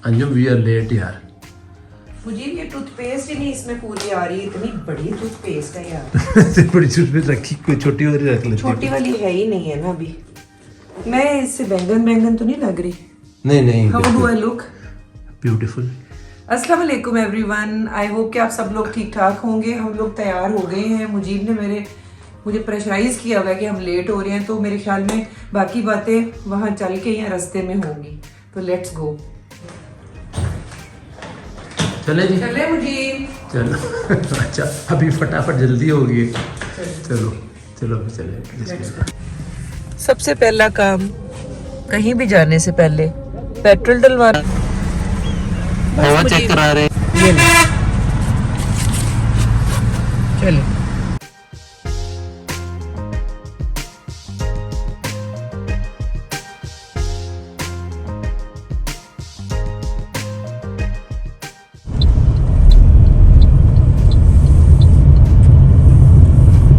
Anjum we are late यार। मुझे ये टूथपेस्ट ही नहीं इसमें पूरी आ रही, इतनी बड़ी टूथपेस्ट है यार। बड़ी टूथपेस्ट रखी, कोई छोटी वाली रख लेती। छोटी वाली है ही नहीं है ना अभी। मैं इससे बैंगन तो नहीं लग रही। नहीं how do I look? Beautiful. अस्सलाम वालेकुम एवरीवन, आई होप कि आप सब लोग ठीक ठाक होंगे। हम लोग तैयार हो गए हैं। मुजीब ने मुझे प्रेशराइज किया हुआ है कि हम लेट हो रहे हैं, तो मेरे ख्याल में बाकी बातें वहाँ चल के या रास्ते में होंगी। तो लेट्स गो। चले जी, चले मुजीब, चलो। अच्छा अभी फटाफट जल्दी होगी। चलो चले। सबसे पहला काम कहीं भी जाने से पहले पेट्रोल डलवाना। हवा चेक करा रहे। ये ले। चले।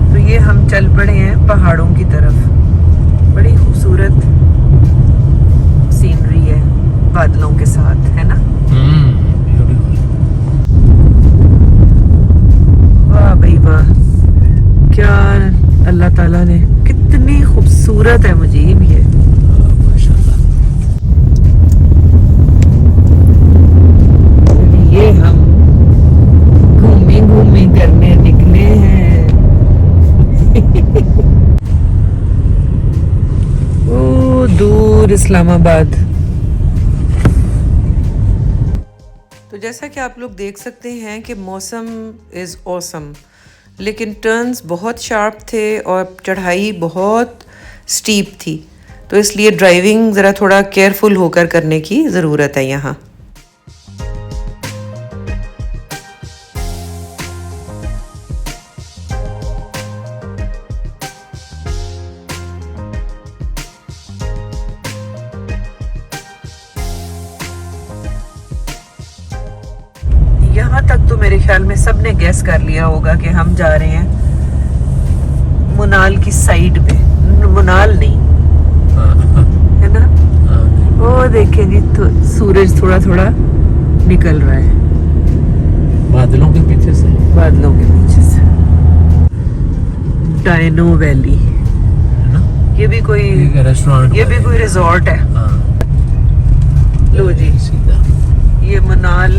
तो ये हम चल पड़े हैं पहाड़ों की तरफ। बड़ी खूबसूरत सीनरी है बादलों के साथ, है ना? वाह भाई वाह, क्या अल्लाह ताला ने, कितनी खूबसूरत है मुजीब ये। ये हम घूमी करने निकले हैं। ओ दूर इस्लामाबाद। तो जैसा कि आप लोग देख सकते हैं कि मौसम इज़ ऑसम, लेकिन टर्न्स बहुत शार्प थे और चढ़ाई बहुत स्टीप थी, तो इसलिए ड्राइविंग ज़रा थोड़ा केयरफुल होकर करने की ज़रूरत है यहाँ। यहाँ तक तो मेरे ख्याल में सबने गैस कर लिया होगा कि हम जा रहे हैं मुनाल की साइड पे। मुनाल नहीं है ना? वो देखें जी, तो सूरज थोड़ा थोड़ा निकल रहा है बादलों के पीछे से। डायनो वैली, ये भी कोई रेस्टोरेंट, ये भी कोई रिजॉर्ट है। लो जी, सीधा ये मुनाल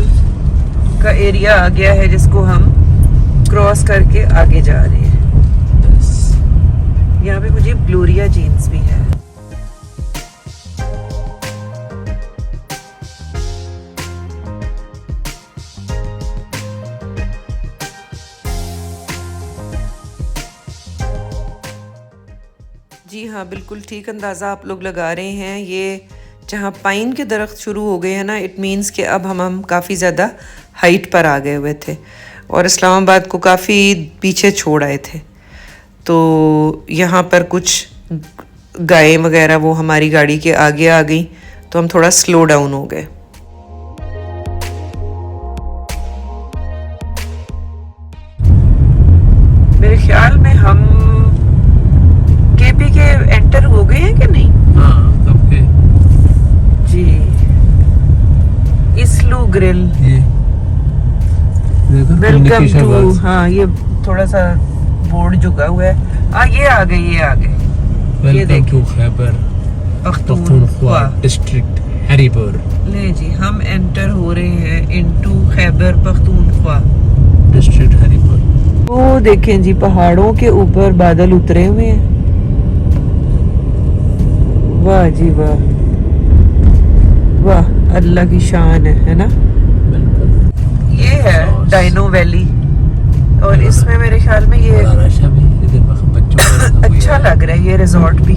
का एरिया आ गया है जिसको हम क्रॉस करके आगे जा रहे हैं। यहाँ पे मुझे ग्लोरिया जीन्स भी है। जी हाँ, बिल्कुल ठीक अंदाज़ा आप लोग लगा रहे हैं। ये जहाँ पाइन के दरख्त शुरू हो गए हैं ना, इट मीन्स कि अब हम काफ़ी ज़्यादा हाइट पर आ गए हुए थे और इस्लामाबाद को काफ़ी पीछे छोड़ आए थे। तो यहाँ पर कुछ गायें वगैरह वो हमारी गाड़ी के आगे आ गई, तो हम थोड़ा स्लो डाउन हो गए। मेरे ख्याल में हम केपी के एंटर हो गए हैं कि नहीं? हाँ, कब के? जी, इस्लू ग्रिल, वेलकम टू। हाँ, ये थोड़ा सा बोर्ड झुका हुआ है। ये आ गए ये देखिए, खैबर पख्तूनख्वा डिस्ट्रिक्ट हरीपुर। ले जी, हम एंटर हो रहे हैं इनटू खैबर पख्तूनख्वा डिस्ट्रिक्ट हरीपुर। वो देखें जी, पहाड़ों के ऊपर बादल उतरे हुए हैं। वाह जी वाह, वाह अल्लाह की शान है ना? ये है डायनो वैली, और इसमें मेरे ख्याल में ये अच्छा लग रहा है ये रिजॉर्ट भी।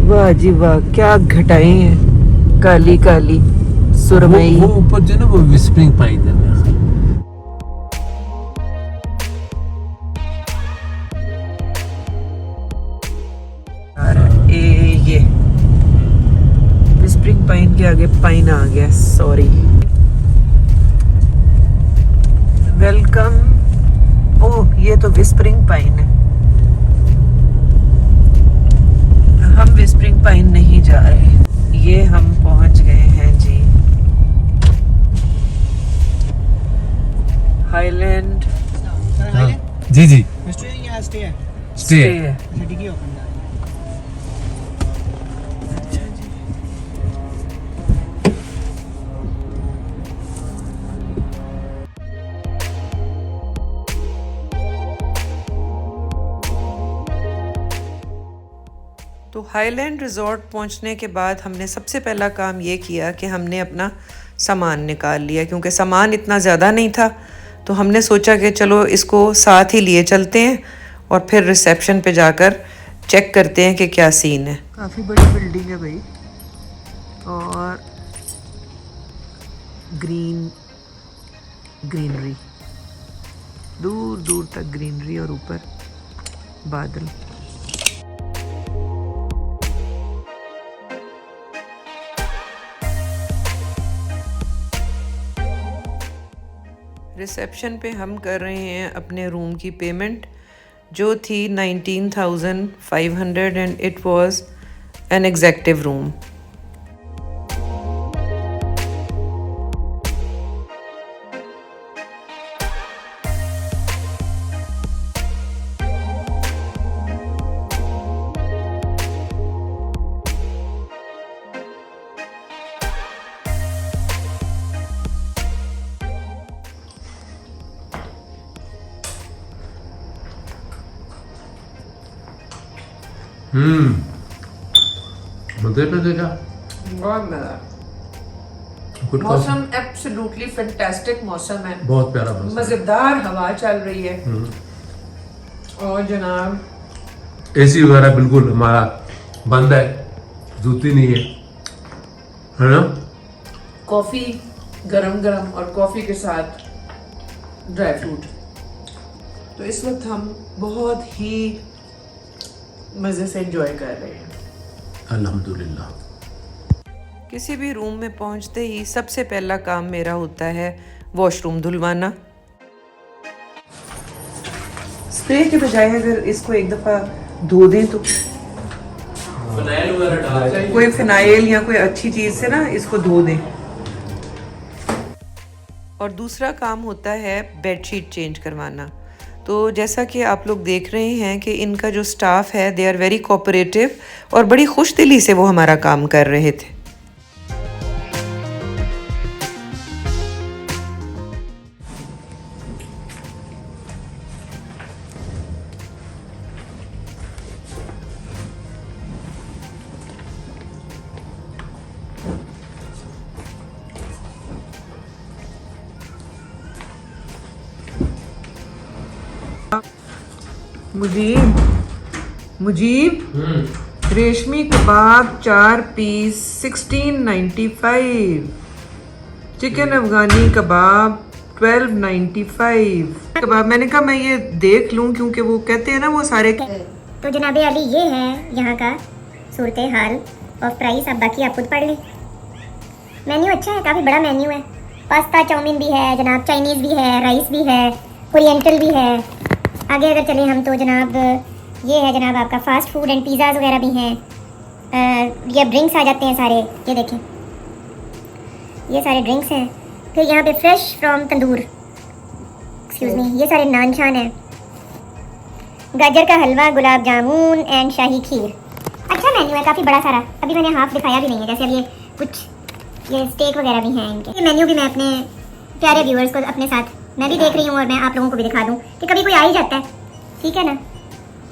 वाह जी वाह, क्या घटाएं हैं, काली काली सुरमई। वो ऊपर जो ना वो विस्परिंग पाइन है। ये स्प्रिंग पाइन के आगे पाइन आ गया, सॉरी। वेलकम तो विस्परिंग पाइन है। हम विस्परिंग पाइन नहीं जा रहे। ये हम पहुंच गए हैं जी हाईलैंड। हाँ, जी जी स्टे है। स्टे है। डिग्गी ओपन है। अच्छा जी। तो हाईलैंड रिजॉर्ट पहुंचने के बाद हमने सबसे पहला काम ये किया कि हमने अपना सामान निकाल लिया, क्योंकि सामान इतना ज़्यादा नहीं था। तो हमने सोचा कि चलो इसको साथ ही लिए चलते हैं और फिर रिसेप्शन पे जाकर चेक करते हैं कि क्या सीन है। काफ़ी बड़ी बिल्डिंग है भाई, और ग्रीनरी दूर दूर तक ग्रीनरी और ऊपर बादल। रिसेप्शन पे हम कर रहे हैं अपने रूम की पेमेंट, जो थी 19,500 and it was an executive room. मजे पे देखा बहुत मजा। कुछ मौसम एब्सोल्युटली फैंटास्टिक मौसम है, बहुत प्यारा मौसम मजेदार हवा चल रही है। और जनाब एसी वगैरह बिल्कुल हमारा बंद है, जूती नहीं है ना। कॉफ़ी गरम गरम और कॉफ़ी के साथ ड्राई फ्रूट। तो इस वक्त हम बहुत ही मज़े से एंजॉय कर रहे हैं। अल्हम्दुलिल्लाह। किसी भी रूम में पहुंचते ही सबसे पहला काम मेरा होता है वॉशरूम धुलवाना। स्प्रे के बजाय अगर इसको एक दफ़ा धो दें तो फिनाइल वगैरह डाल कोई फिनाइल या कोई अच्छी चीज़ से ना इसको धो दें। और दूसरा काम होता है बेडशीट चेंज करवाना। तो जैसा कि आप लोग देख रहे हैं कि इनका जो स्टाफ है दे आर वेरी कोऑपरेटिव और बड़ी खुश दिली से वो हमारा काम कर रहे थे। मुजीब रेशमी कबाब 4 पीस 1695, चिकन अफगानी कबाब 1295। कबाब मैंने कहा मैं ये देख लूं, क्योंकि वो कहते हैं ना वो सारे। तो जनाब अली ये है यहाँ का सूरत हाल और प्राइस, आप बाकी आप खुद पढ़ लें। मेन्यू अच्छा है, काफ़ी बड़ा मेन्यू है। पास्ता चाउमीन भी है जनाब, चाइनीज़ भी है, राइस भी है, ओरिएंटल भी है। आगे अगर चलें हम तो जनाब ये है जनाब आपका फ़ास्ट फूड एंड पिज़्ज़ाज़ वगैरह भी हैं। ये ड्रिंक्स आ जाते हैं सारे, ये देखें ये सारे ड्रिंक्स हैं। फिर यहाँ पे fresh from tandoor, excuse me, ये सारे नान शान हैं। गाजर का हलवा, गुलाब जामुन एंड शाही खीर। अच्छा मेन्यू है, काफ़ी बड़ा सारा। अभी मैंने हाफ दिखाया भी नहीं है, जैसे अब ये कुछ ये स्टेक वगैरह भी हैं इनके। ये मेन्यू भी मैं अपने प्यारे व्यूअर्स को अपने साथ मैं भी देख रही हूँ और मैं आप लोगों को भी दिखा दूँ कि कभी कोई आ ही जाता है, ठीक है ना।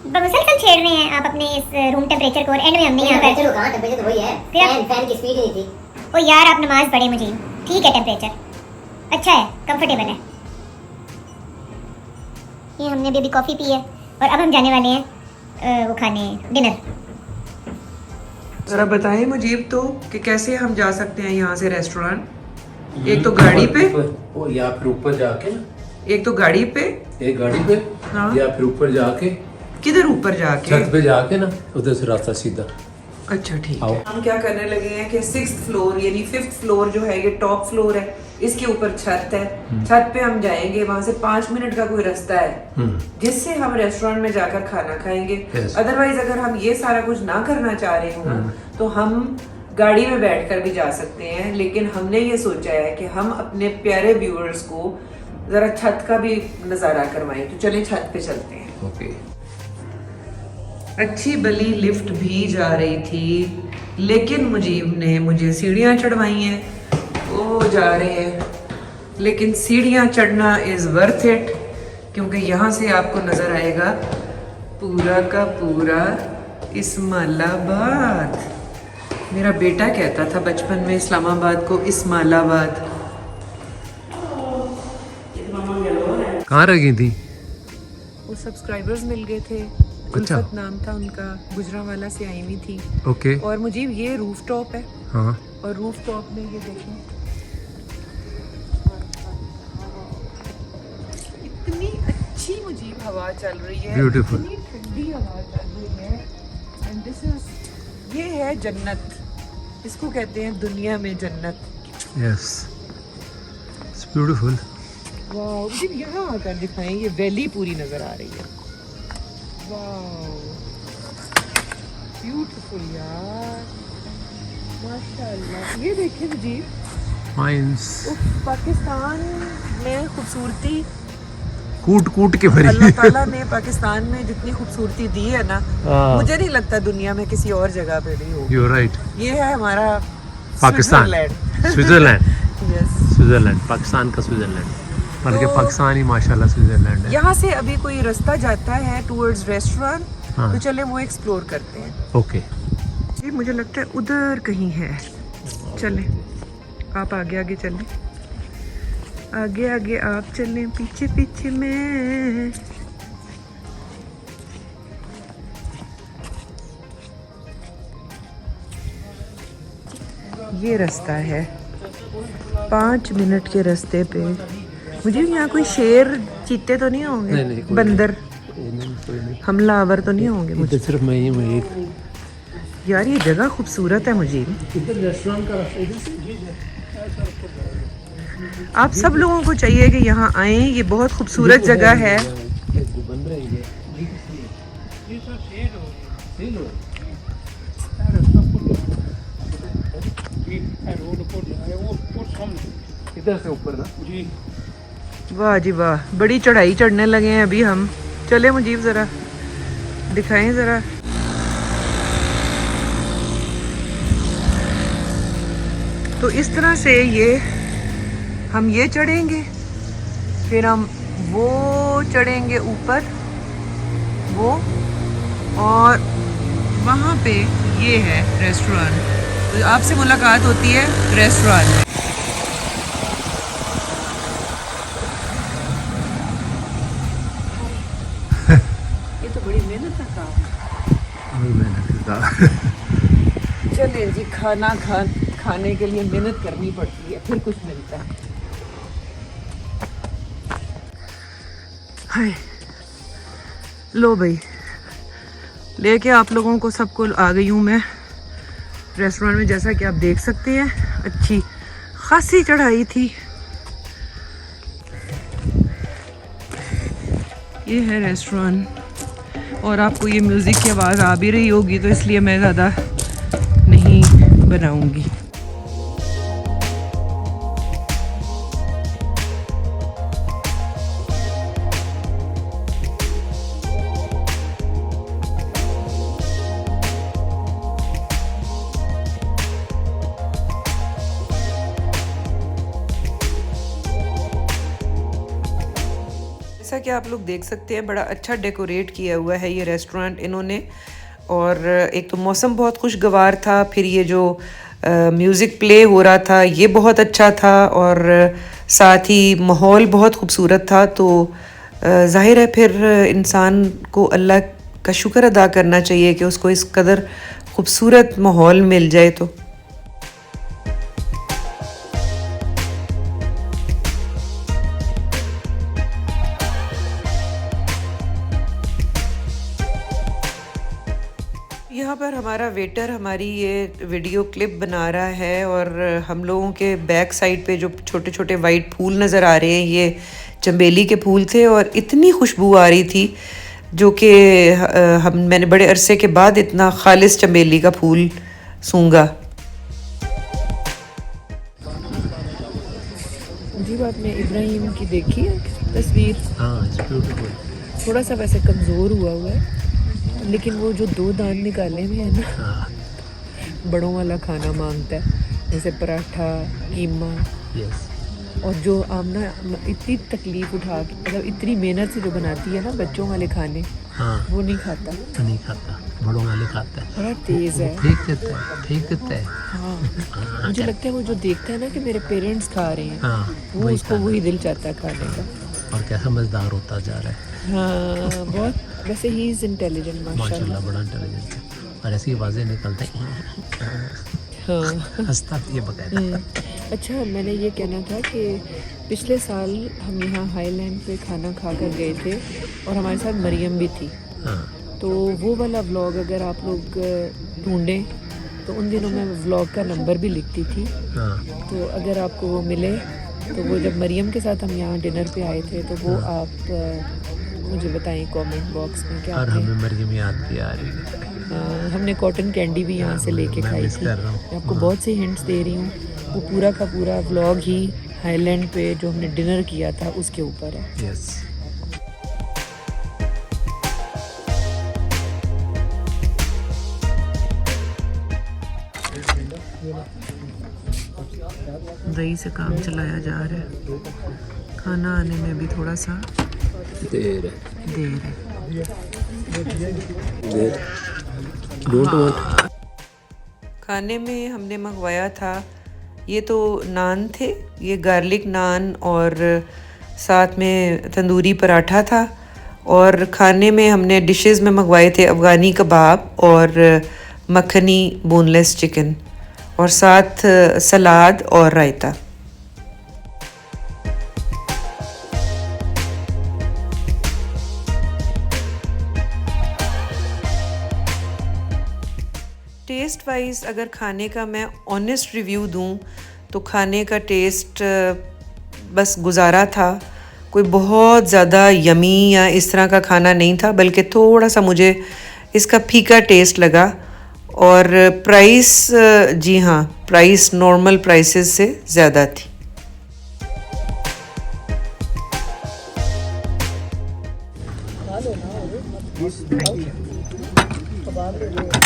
मुसलसल छेड़ रहे हैं आप अपने इस रूम टेम्परेचर को, और एंड में हमने यहाँ टेम्परेचर कहाँ, टेम्परेचर तो वही है, फैन की स्पीड नहीं थी। ओ यार आप नमाज पढ़े मुझे, ठीक है टेम्परेचर अच्छा है, कंफर्टेबल है। ये हमने भी अभी कॉफ़ी पी है और अब हम जाने वाले हैं वो खाने डिनर। जरा बताएं मुजीब तो कि कैसे हम जा सकते हैं यहाँ से रेस्टोरेंट। एक तो गाड़ी पे और या फिर ऊपर जाके ना, एक तो गाड़ी पे, एक गाड़ी पे हाँ। या फिर ऊपर जाके, किधर ऊपर जाके, छत पे जाके ना, उधर से रास्ता सीधा। अच्छा ठीक आओ। है। हम क्या करने लगे हैं कि 6th फ्लोर यानी 5th फ्लोर जो है ये टॉप फ्लोर है, इसके ऊपर छत है छत पे हम जाएंगे, वहां से 5 मिनट का कोई रास्ता है जिससे हम रेस्टोरेंट में जाकर खाना खाएंगे। Yes. अदरवाइज अगर हम ये सारा कुछ ना करना चाह रहे हो तो हम गाड़ी में बैठकर भी जा सकते हैं, लेकिन हमने ये सोचा है कि हम अपने प्यारे व्यूअर्स को जरा छत का भी नजारा करवाएं। तो चलें छत पे चलते हैं। ओके। अच्छी भली लिफ्ट भी जा रही थी, लेकिन मुजीब ने मुझे सीढ़ियाँ चढ़वाई हैं। वो जा रहे हैं, लेकिन सीढ़ियाँ चढ़ना इज़ वर्थ इट, क्योंकि यहाँ से आपको नज़र आएगा पूरा का पूरा इस्माइलाबाद। मेरा बेटा कहता था बचपन में इस्लामाबाद को इस्माइलाबाद। कहाँ रह गई थी? वो सब्सक्राइबर्स मिल गए थे। अच्छा। उल्फत नाम था उनका, गुजरांवाला से आई हुई थी। ओके। और मुझे ये रूफ टॉप है, हाँ। और रूफ टॉप में ये देखें इतनी अच्छी मुझे हवा चल रही है, Beautiful. इतनी ठंडी हवा चल रही है। एंड दिस इज, ये है जन्नत, इसको कहते हैं दुनिया में जन्नत। Yes, it's beautiful. वाह, मुझे यहाँ आकर दिखाएं, ये वैली पूरी नजर आ रही है। वाह, ब्यूटीफुल यार, माशाल्लाह। ये देखें जी, माइंस पाकिस्तान में खूबसूरती, कूट कूट के भरी। अल्लाह ताला ने पाकिस्तान में जितनी खूबसूरती दी है ना, हाँ। मुझे नहीं लगता दुनिया में किसी और जगह पे भी हो। You are right. ये है हमारा Pakistan, Switzerland. Yes, Switzerland, Pakistan का स्विट्जरलैंड, बल्कि तो- पाकिस्तान ही माशाल्लाह स्विट्जरलैंड है। यहाँ से अभी कोई रास्ता जाता है टूवर्ड्स रेस्टोरेंट, हाँ। तो चले वो एक्सप्लोर करते हैं। ओके। जी मुझे लगता है उधर कहीं है, चलें। आप आगे आगे चलें, आगे आगे आप चलें, पीछे पीछे मैं। ये रास्ता है 5 मिनट के रास्ते पे। मुझे यहाँ कोई शेर चीते तो नहीं होंगे? नहीं, कोई बंदर कोई नहीं, हमलावर तो नहीं होंगे मुझे? सिर्फ मैं ही हूँ एक। यार ये जगह खूबसूरत है मुझे। आप सब लोगों को चाहिए कि यहाँ आएं, ये बहुत खूबसूरत जगह है। इधर से ऊपर ना जी। वाह जी वाह, बड़ी चढ़ाई चढ़ने लगे हैं अभी हम। चले मुजीब जरा दिखाएं जरा। तो इस तरह से ये हम ये चढ़ेंगे, फिर हम वो चढ़ेंगे ऊपर वो, और वहाँ पे ये है रेस्टोरेंट। तो आपसे मुलाकात होती है रेस्टोरेंट में। ये तो बड़ी मेहनत का काम है। मेहनत का। चलें जी, खाने के लिए मेहनत करनी पड़ती है, फिर कुछ मिलता है। हाय, लो भाई, लेके आप लोगों को सबको आ गई हूँ मैं रेस्टोरेंट में। जैसा कि आप देख सकते हैं, अच्छी खासी चढ़ाई थी। ये है रेस्टोरेंट, और आपको ये म्यूज़िक की आवाज़ आ भी रही होगी, तो इसलिए मैं ज़्यादा नहीं बनाऊंगी। जैसा कि आप लोग देख सकते हैं, बड़ा अच्छा डेकोरेट किया हुआ है ये रेस्टोरेंट इन्होंने। और एक तो मौसम बहुत खुशगवार था, फिर ये जो म्यूज़िक प्ले हो रहा था ये बहुत अच्छा था, और साथ ही माहौल बहुत खूबसूरत था। तो ज़ाहिर है फिर इंसान को अल्लाह का शुक्र अदा करना चाहिए कि उसको इस कदर खूबसूरत माहौल मिल जाए। तो यहाँ पर हमारा वेटर हमारी ये वीडियो क्लिप बना रहा है और हम लोगों के बैक साइड पे जो छोटे छोटे वाइट फूल नज़र आ रहे हैं ये चंबेली के फूल थे और इतनी खुशबू आ रही थी जो कि मैंने बड़े अरसे के बाद इतना खालिस चंबेली का फूल सूंघा। जी बात में इब्राहिम की देखी है तस्वीर? हाँ, इट्स ब्यूटीफुल। थोड़ा सा वैसे कमज़ोर हुआ है लेकिन वो जो 2 दांत निकाले हुए हैं ना, बड़ों वाला खाना मांगता है, जैसे पराठा, कीमा। यस। और जो आमना इतनी तकलीफ उठा के मतलब इतनी मेहनत से जो बनाती है ना बच्चों वाले खाने, हाँ, वो नहीं खाता। नहीं खाता, बड़ों वाले खाता है। बड़ा तेज़ है, फेंक देता है। हाँ, मुझे लगता है वो जो देखता है ना कि मेरे पेरेंट्स खा रहे हैं, हाँ, वो उसको वही दिल चाहता है खाने का। और क्या समझदार होता जा रहा है। हाँ, बहुत। वैसे ही इज़ इंटेलिजेंट माशाल्लाह, बड़ा इंटेलिजेंट है और ऐसी आवाज़ें निकलते हैं। हाँ, हंसता भी है बकायदा। अच्छा, मैंने ये कहना था कि पिछले साल हम यहाँ हाईलैंड पे खाना खा कर गए थे और हमारे साथ मरियम भी थी। हाँ, तो वो वाला व्लॉग अगर आप लोग ढूंढें तो उन दिनों मैं व्लॉग का नंबर भी लिखती थी। हाँ, तो अगर आपको वो मिले तो वो जब मरियम के साथ हम यहाँ डिनर पे आए थे तो वो आप मुझे बताएं कमेंट बॉक्स में क्या और आपने। हमें मरियम याद की आ रही है। हमने कॉटन कैंडी भी यहाँ से लेके मैं खाई मिस थी। कर रहा हूँ। मैं आपको बहुत से हिंट्स दे रही हूँ। वो पूरा का पूरा व्लॉग ही हाईलैंड पे जो हमने डिनर किया था उसके ऊपर है। यस। दही से काम चलाया जा रहा है, खाना आने में भी थोड़ा सा देर है। खाने में हमने मंगवाया था, ये तो नान थे, ये गार्लिक नान और साथ में तंदूरी पराठा था। और खाने में हमने डिशेस में मंगवाए थे अफ़गानी कबाब और मखनी बोनलेस चिकन और साथ सलाद और रायता। टेस्ट वाइज अगर खाने का मैं ऑनेस्ट रिव्यू दूं तो खाने का टेस्ट बस गुजारा था। कोई बहुत ज़्यादा यमी या इस तरह का खाना नहीं था, बल्कि थोड़ा सा मुझे इसका फीका टेस्ट लगा। और प्राइस, जी हाँ, प्राइस नॉर्मल प्राइसेस से ज़्यादा थी।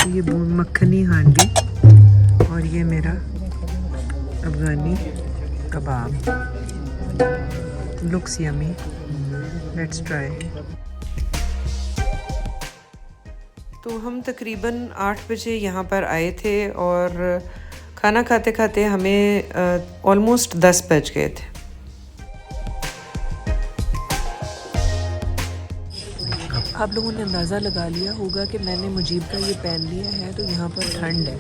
ये मक्खनी हांडी और ये मेरा Afghani kabab. Looks yummy, let's try. तो हम तकरीबन 8 बजे यहाँ पर आए थे और खाना खाते खाते हमें ऑलमोस्ट 10 बज गए थे। आप लोगों ने अंदाज़ा लगा लिया होगा कि मैंने मुजीब का ये पहन लिया है, तो यहाँ पर ठंड है।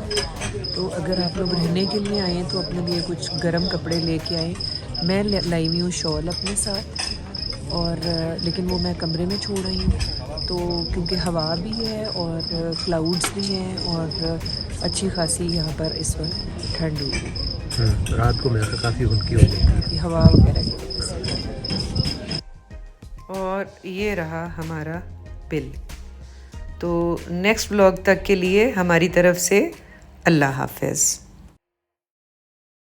तो अगर आप लोग रहने के लिए आए तो अपने लिए कुछ गर्म कपड़े लेके आए। मैं लाई हुई हूँ शॉल अपने साथ और लेकिन वो मैं कमरे में छोड़ रही हूँ, तो क्योंकि हवा भी है और क्लाउड्स भी हैं और अच्छी खासी यहाँ पर इस वक्त ठंड हुई है। रात को मेरे काफ़ी हल्की हो गई थी हवा वगैरह की वजह से। और ये रहा हमारा बिल। तो नेक्स्ट व्लॉग तक के लिए हमारी तरफ से अल्लाह हाफ़िज़।